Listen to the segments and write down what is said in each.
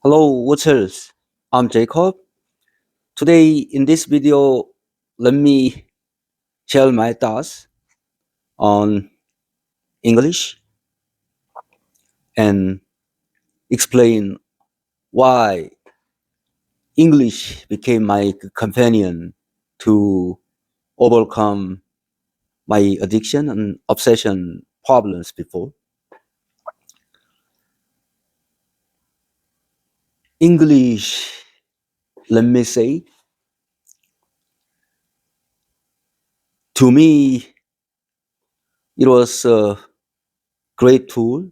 Hello, watchers. I'm Jacob. Today, in this video, let me share my thoughts on English and explain why English became my companion to overcome my addiction and obsession problems before. English, let me say, to me, it was a great tool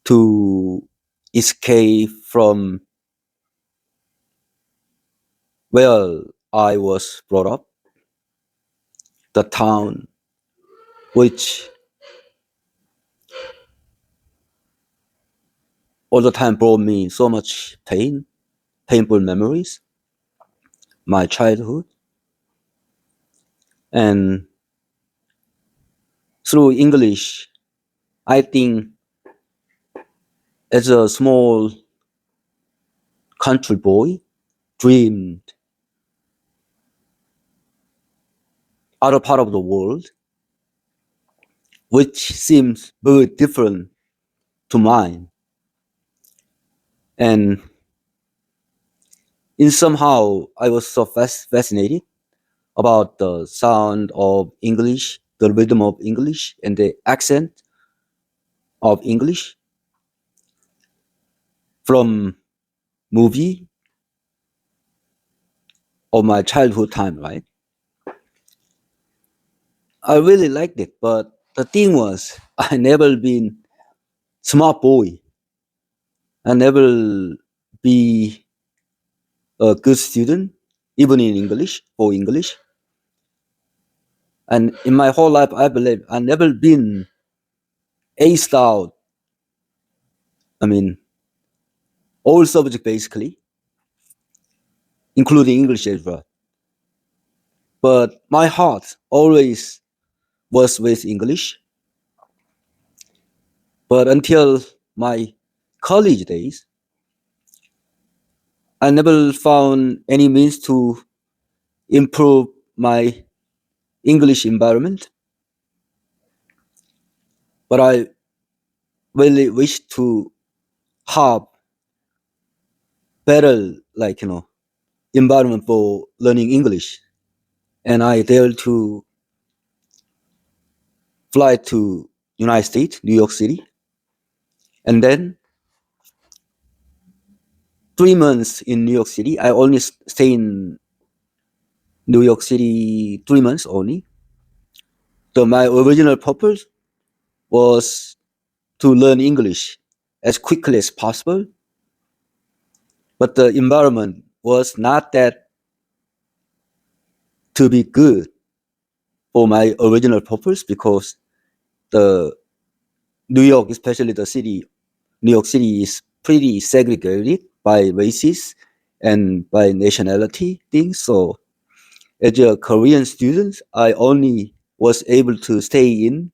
to escape from where I was brought up, the town which all the time brought me so much pain, painful memories, my childhood. And through English, I think as a small country boy, dreamed other part of the world, which seems very different to mine. And in somehow, I was so fascinated about the sound of English, the rhythm of English, and the accent of English from movie of my childhood time, right? I really liked it, but the thing was, I never been smart boy. I never be a good student, even in English for English. And in my whole life, I believe I never been aced out. I mean, all subject basically, including English as well. But my heart always was with English. But until my college days, I never found any means to improve my English environment. But I really wish to have better, environment for learning English. And I dared to fly to United States, New York City, and then 3 months in New York City. I only stay in New York City 3 months only. So my original purpose was to learn English as quickly as possible, but the environment was not that to be good for my original purpose because the New York, especially the city, New York City is pretty segregated by races and by nationality things. So as a Korean student, I only was able to stay in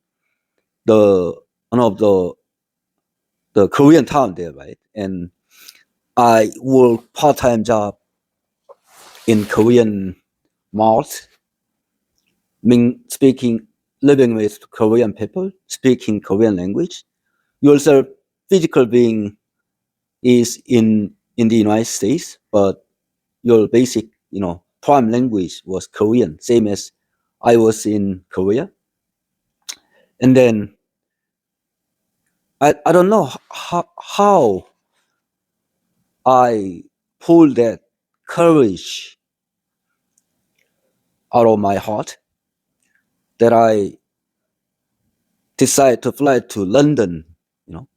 the one of the Korean town there, right? And I work part-time job in Korean malls, mean speaking, living with Korean people, speaking Korean language. Yourself, physical being is in the United States, but your basic, prime language was Korean, same as I was in Korea. And then I don't know how I pulled that courage out of my heart that I decided to fly to London, you know,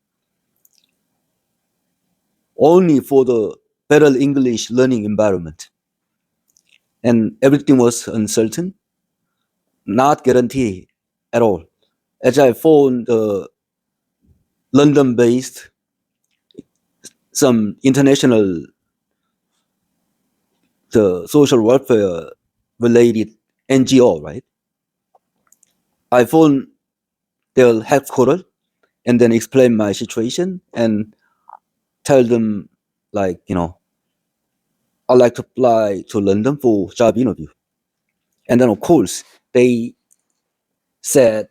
only for the better English learning environment. And everything was uncertain, not guaranteed at all. As I found the London-based some international the social welfare related NGO, right? I phoned their headquarters and then explained my situation and tell them, like, I'd like to fly to London for job interview. And then, of course, they said,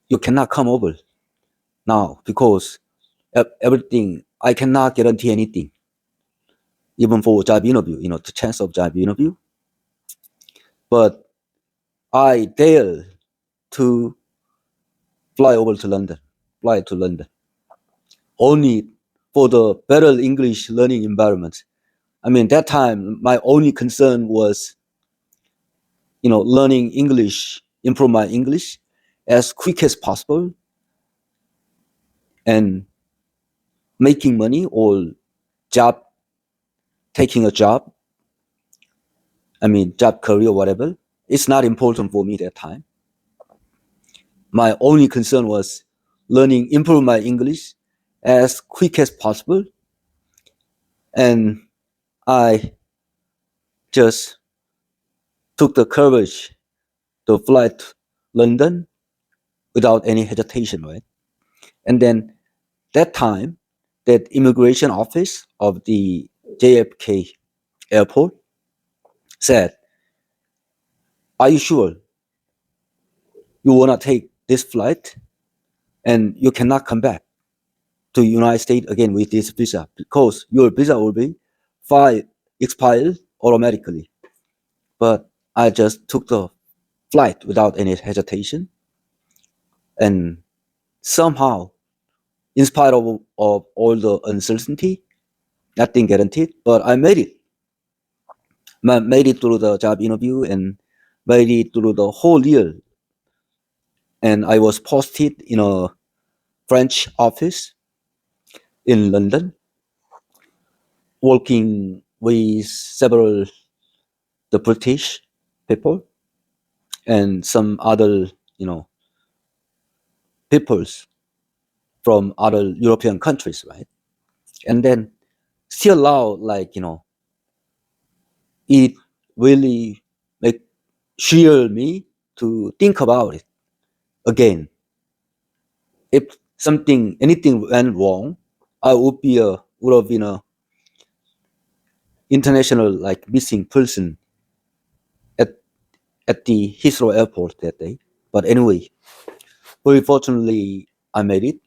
you cannot come over now because everything, I cannot guarantee anything, even for job interview, the chance of job interview. But I dare to fly over to London, fly to London, only for the better English learning environment. I mean, that time, my only concern was, learning English, improve my English as quick as possible, and making money or job, taking a job. I mean, job, career, whatever. It's not important for me that time. My only concern was learning, improve my English as quick as possible. And I just took the courage to fly to London without any hesitation, right? And then that time, that immigration office of the JFK airport said, are you sure you want to take this flight and you cannot come back to United States again with this visa, because your visa will be expired automatically. But I just took the flight without any hesitation, and somehow, in spite of all the uncertainty, nothing guaranteed, but I made it. Made it through the job interview and made it through the whole year. And I was posted in a French office in London, working with several the British people and some other, peoples from other European countries, right? And then still now, like, it really make sure me to think about it again. If anything went wrong, I would have been a international, like, missing person at at the Heathrow airport that day. But anyway, very fortunately, I made it,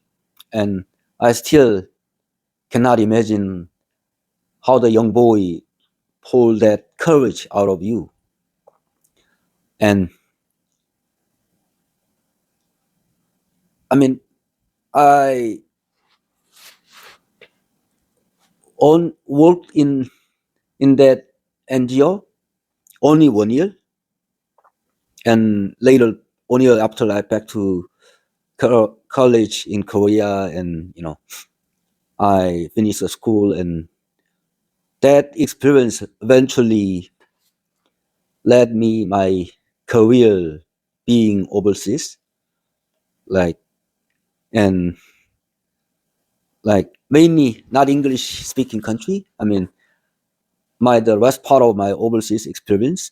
and I still cannot imagine how the young boy pulled that courage out of you. And I mean, I worked in that NGO only 1 year, and later 1 year after I back to college in Korea, and I finished the school, and that experience eventually led me my career being overseas, like, and like mainly not English speaking country. I mean, the rest part of my overseas experience,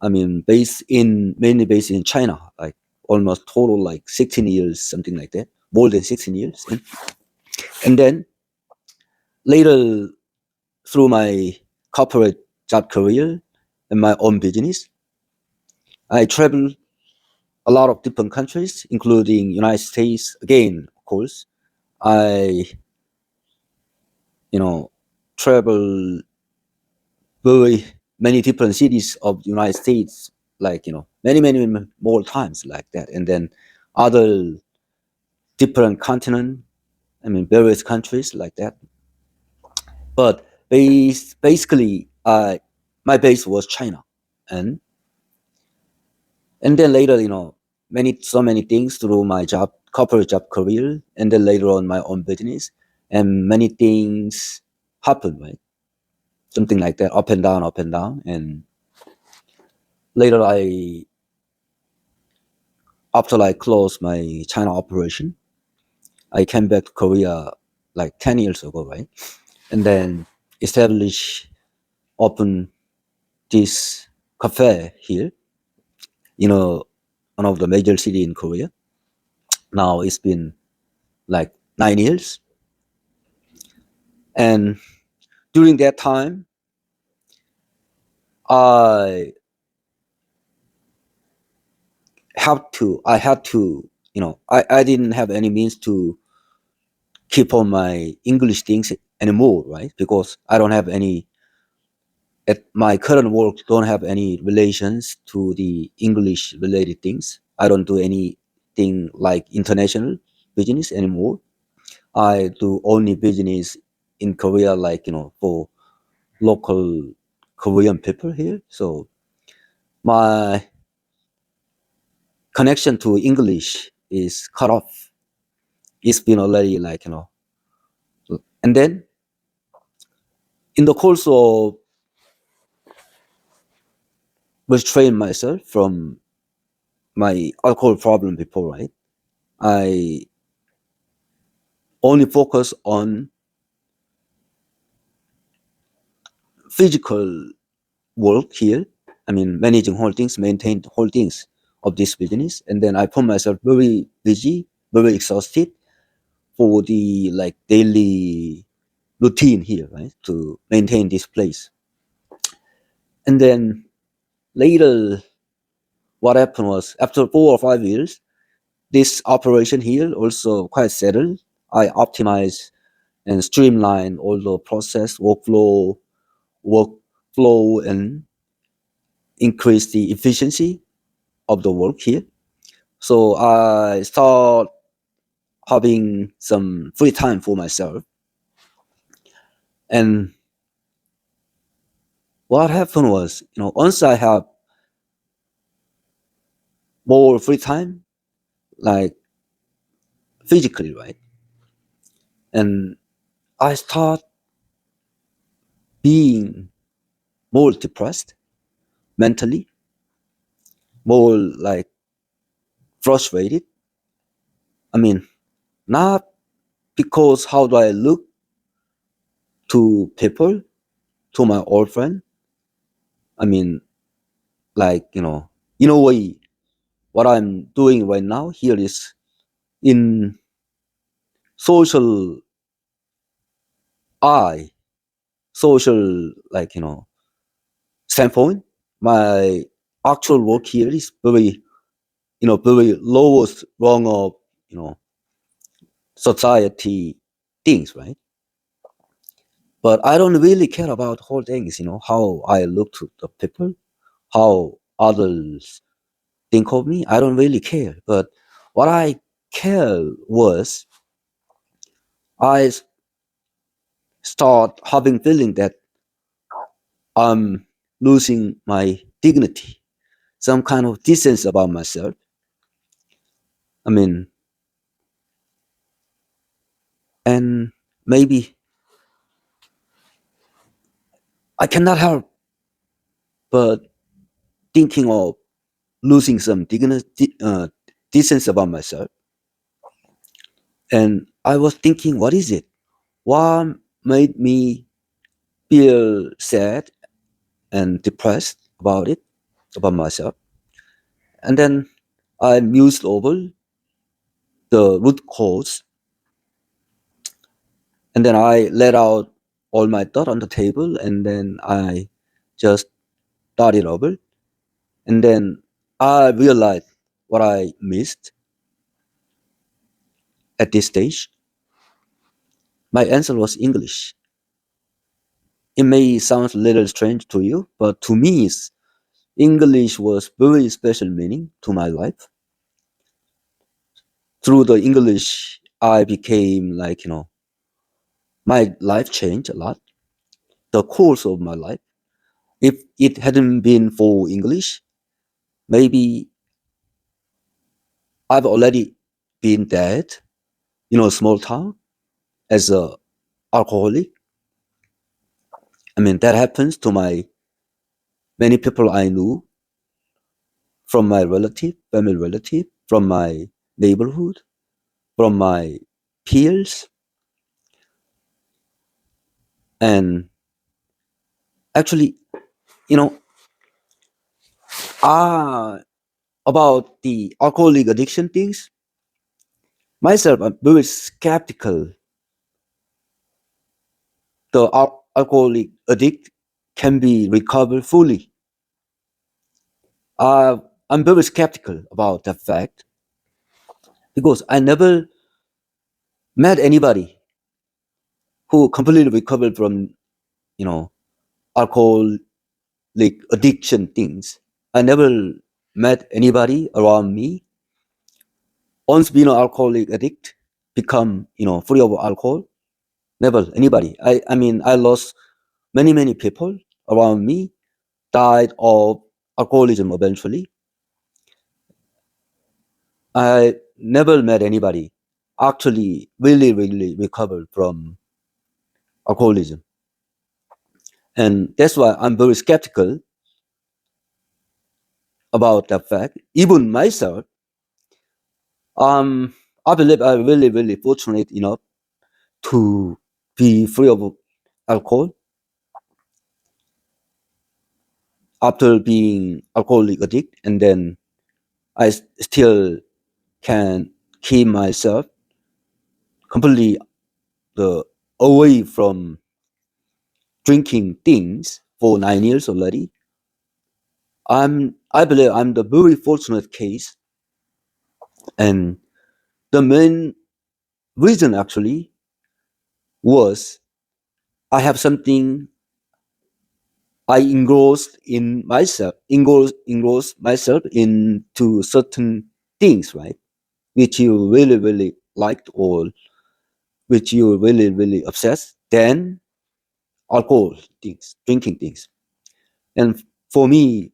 I mean, mainly based in China, like almost total like 16 years, something like that, more than 16 years. And then later, through my corporate job career and my own business, I traveled a lot of different countries, including United States. Again, of course, I travel very many different cities of the United States, like, many more times like that, and then other different continent. I mean, various countries like that. But basically, my base was China, and then later, so many things through my corporate job career, and then later on my own business, and many things happen, right? Something like that, up and down, and later after I closed my China operation, I came back to Korea like 10 years ago, right? And then open this cafe here, one of the major city in Korea. Now it's been like 9 years. And during that time, I I had to, I didn't have any means to keep on my English things anymore, right? Because I don't have any, at my current work, don't have any relations to the English related things. I don't do anything like international business anymore. I do only business in Korea, like, for local Korean people here. So my connection to English is cut off. It's been already, like, and then in the course of restraining myself from my alcohol problem before, right? I only focus on physical work here. I mean, managing holdings, maintain holdings of this business, and then I put myself very busy, very exhausted for the, like, daily routine here, right, to maintain this place. And then later, what happened was, after 4 or 5 years, this operation here also quite settled. I optimized and streamlined all the process, workflow, and increase the efficiency of the work here. So I start having some free time for myself. And what happened was, once I have more free time, like physically, right, and I start being more depressed mentally, more like frustrated. I mean, not because how do I look to people, to my old friend. I mean, like, in a way, what I'm doing right now here is in social eye, social, like, standpoint. My actual work here is very, very lowest rung of, you know, society things, right? But I don't really care about whole things, how I look to the people, how others think of me. I don't really care. But what I care was, I start having feeling that I'm losing my dignity, some kind of distance about myself. I mean, and maybe I cannot help but thinking of losing some dignity, distance about myself. And I was thinking, what is it? What made me feel sad and depressed about it, about myself? And then I mused over the root cause, and then I let out all my thought on the table, and then I just thought it over, and then I realized what I missed at this stage. My answer was English. It may sound a little strange to you, but to me, English was very special meaning to my life. Through the English, I became, like, my life changed a lot. The course of my life. If it hadn't been for English, maybe I've already been dead in a small town as a alcoholic. I mean, that happens to my many people I knew, from my relative, family relative, from my neighborhood, from my peers. And actually, you know, ah, about the alcoholic addiction things, myself, I'm very skeptical the alcoholic addict can be recovered fully. I'm very skeptical about that fact because I never met anybody who completely recovered from, you know, alcoholic addiction things. I never met anybody around me once been an alcoholic addict become, free of alcohol. Never anybody. I mean, I lost many people around me died of alcoholism eventually. I never met anybody actually really recovered from alcoholism. And that's why I'm very skeptical about that fact. Even myself, I believe I'm really fortunate enough to be free of alcohol after being alcoholic addict, and then I still can keep myself completely away from drinking things for 9 years already. I believe I'm the very fortunate case, and the main reason actually was I have something I engross myself into certain things, right? Which you really liked or which you really obsessed, then alcohol things, drinking things. And for me,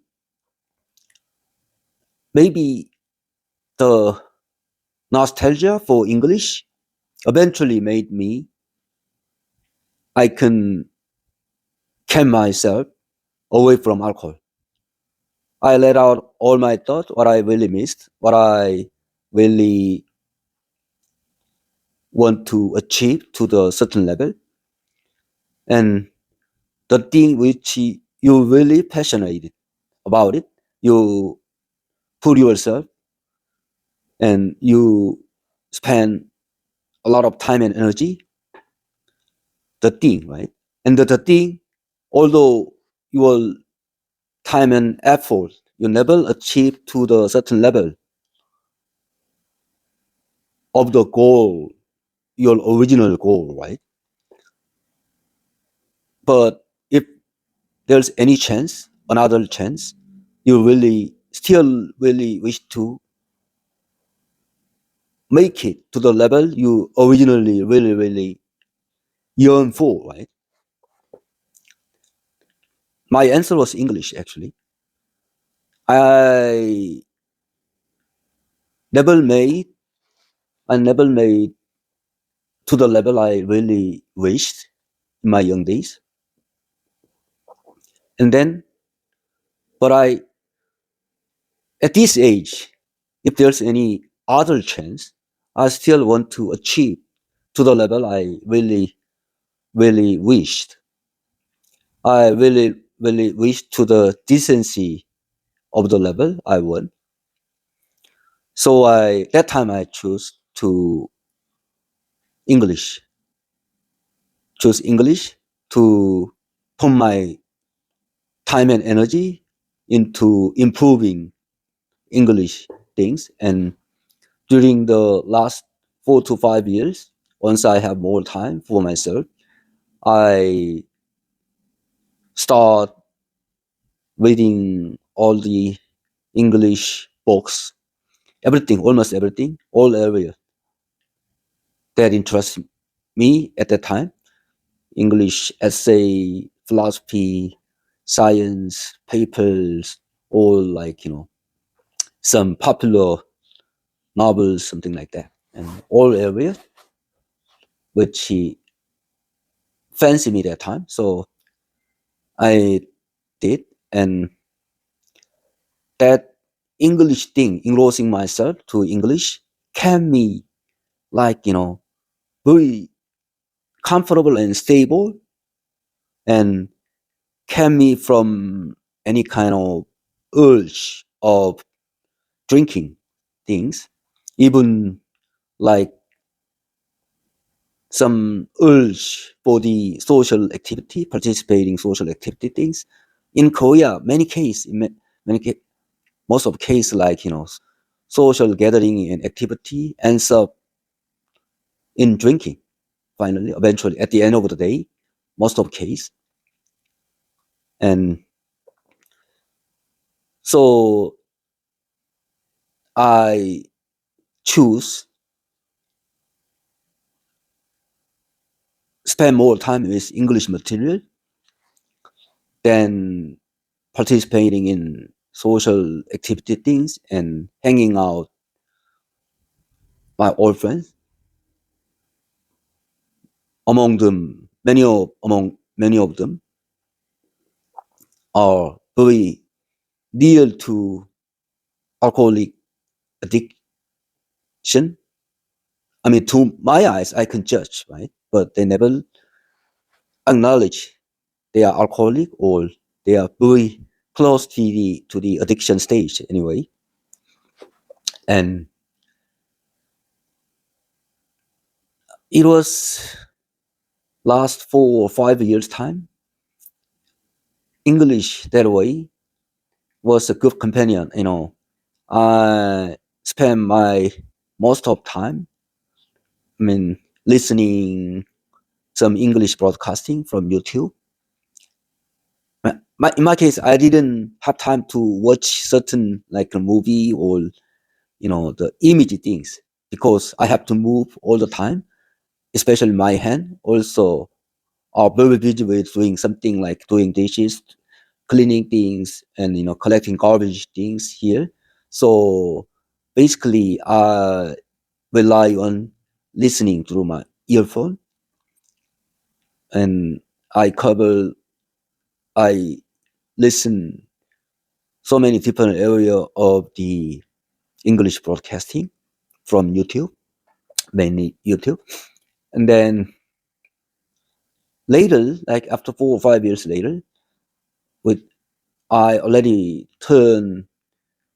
maybe the nostalgia for English eventually made me I can keep myself away from alcohol. I let out all my thoughts, what I really missed, what I really want to achieve to the certain level, and the thing which you really passionate about it, you put yourself and you spend a lot of time and energy, the thing, right? And the thing, although your time and effort, you never achieve to the certain level of the goal, your original goal, right? But if there's any chance, another chance, you really still really wish to make it to the level you originally really yearn for, right? My answer was English actually. I never made I never made to the level I really wished in my young days. And then, but at this age, if there's any other chance, I still want to achieve to the level I really wished. I really wish to the decency of the level I want. So that time I English, choose English to put my time and energy into improving English things. And during the last 4 to 5 years, once I have more time for myself, I start reading all the English books, everything, almost everything, all areas that interest me at that time. English essay, philosophy, science, papers, all like, some popular novels, something like that. And all areas which he fancy me that time. So I did, and that English thing, engrossing myself to English, kept me like, very comfortable and stable, and kept me from any kind of urge of drinking things, even like some urge for the social activity, participating social activity things. In Korea, most of case like social gathering and activity ends up in drinking. Finally, eventually, at the end of the day, most of case, and so I choose spend more time with English material than participating in social activity things and hanging out my old friends. Among many of them are very near to alcoholic addiction. I mean, to my eyes, I can judge, right? But they never acknowledge they are alcoholic or they are very close to the addiction stage anyway. And it was last 4 or 5 years time. English that way was a good companion. I spend my most of time, I mean, listening some English broadcasting from YouTube. In my case, I didn't have time to watch certain like a movie or the image things because I have to move all the time, especially my hand. Also, are very busy with doing something like doing dishes, cleaning things, and collecting garbage things here. So basically, I rely on listening through my earphone, and I cover, I listen so many different area of the English broadcasting from YouTube, mainly YouTube, and then later, like after 4 or 5 years later, with I already turned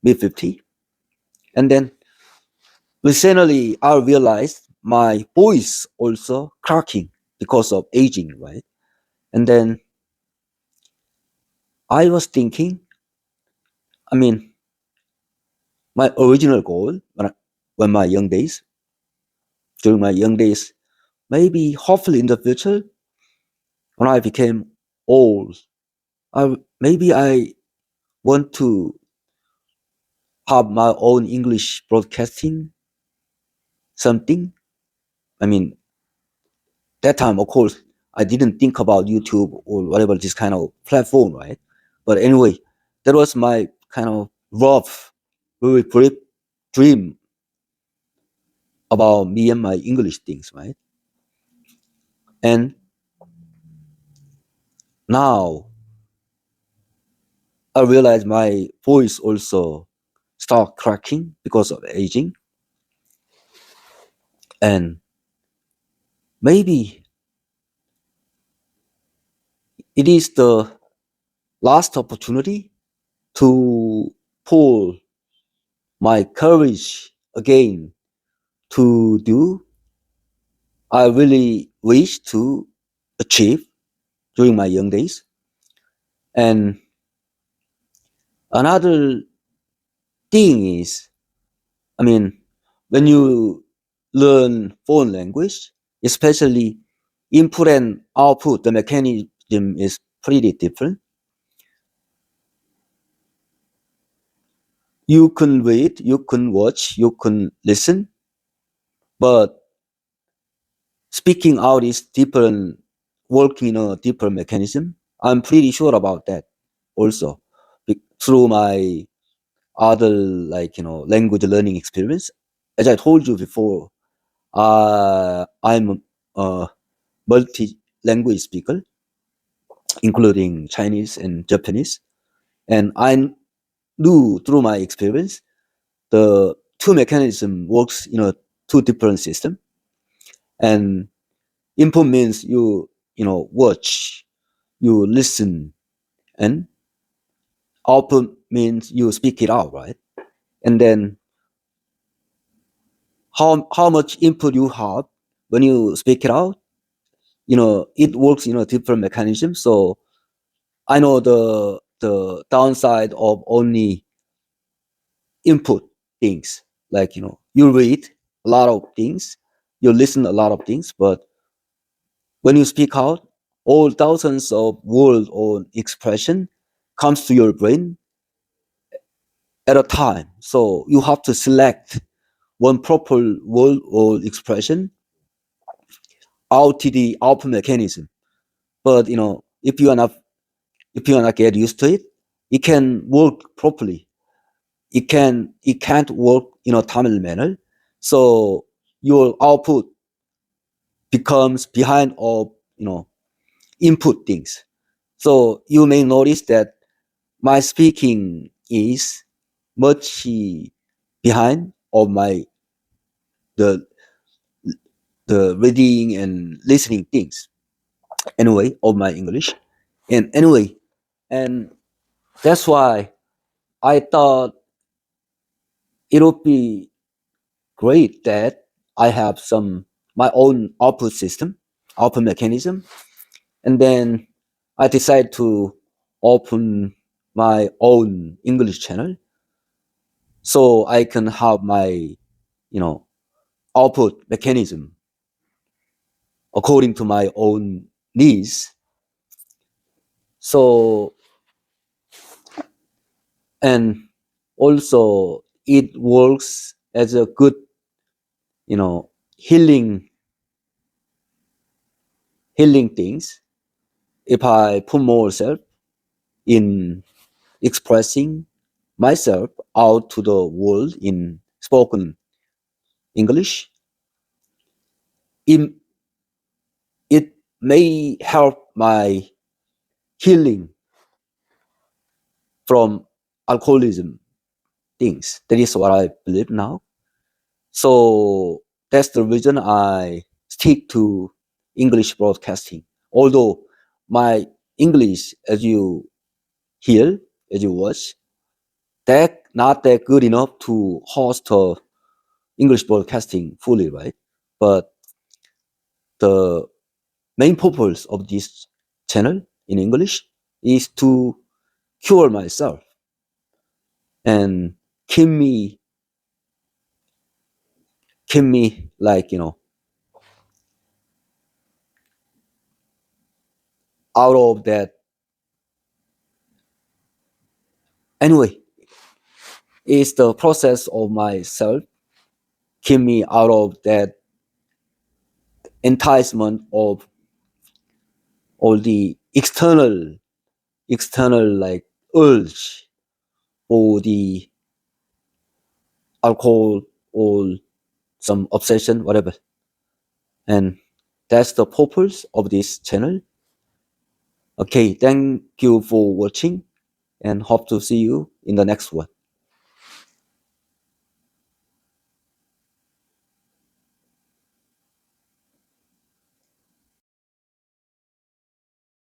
mid 50, and then recently I realized my voice also cracking because of aging, right? And then I was thinking, I mean, my original goal when my young days, during my young days, maybe hopefully in the future when I became old, maybe I want to have my own English broadcasting something. I mean, that time, of course, I didn't think about YouTube or whatever this kind of platform, right? But anyway, that was my kind of rough, very brief dream about me and my English things, right? And now I realize my voice also start cracking because of aging, and maybe it is the last opportunity to pull my courage again to do I really wish to achieve during my young days. And another thing is, I mean, when you learn foreign language, especially input and output, the mechanism is pretty different. You can read, you can watch, you can listen, but speaking out is different, working in a different mechanism. I'm pretty sure about that also through my other like language learning experience. As I told you before, I'm a multi language speaker, including Chinese and Japanese, and I knew through my experience the two mechanism works in a two different system. And input means you watch, you listen, and output means you speak it out, right? And then how much input you have when you speak it out, it works in a different mechanism. So I know the downside of only input things. Like, you read a lot of things, you listen a lot of things, but when you speak out, all thousands of words or expression comes to your brain at a time. So you have to select one proper word or expression out to the output mechanism. But if you are not get used to it, it can work properly. It can't work in a timely manner. So your output becomes behind of input things. So you may notice that my speaking is much behind of my the the reading and listening things anyway of my English. And anyway, and that's why I thought it would be great that I have some my own output system, output mechanism, and then I decided to open my own English channel so I can have my output mechanism according to my own needs. So, and also it works as a good healing things if I put myself in expressing myself out to the world in spoken English. It, it may help my healing from alcoholism things. That is what I believe now. So that's the reason I stick to English broadcasting. Although my English, as you hear, as you watch, that not that good enough to host a English broadcasting fully, right? But the main purpose of this channel in English is to cure myself and keep me like out of that. Anyway, it's the process of myself keep me out of that enticement of all the external like urge or the alcohol or some obsession, whatever. And that's the purpose of this channel. Okay, thank you for watching and hope to see you in the next one.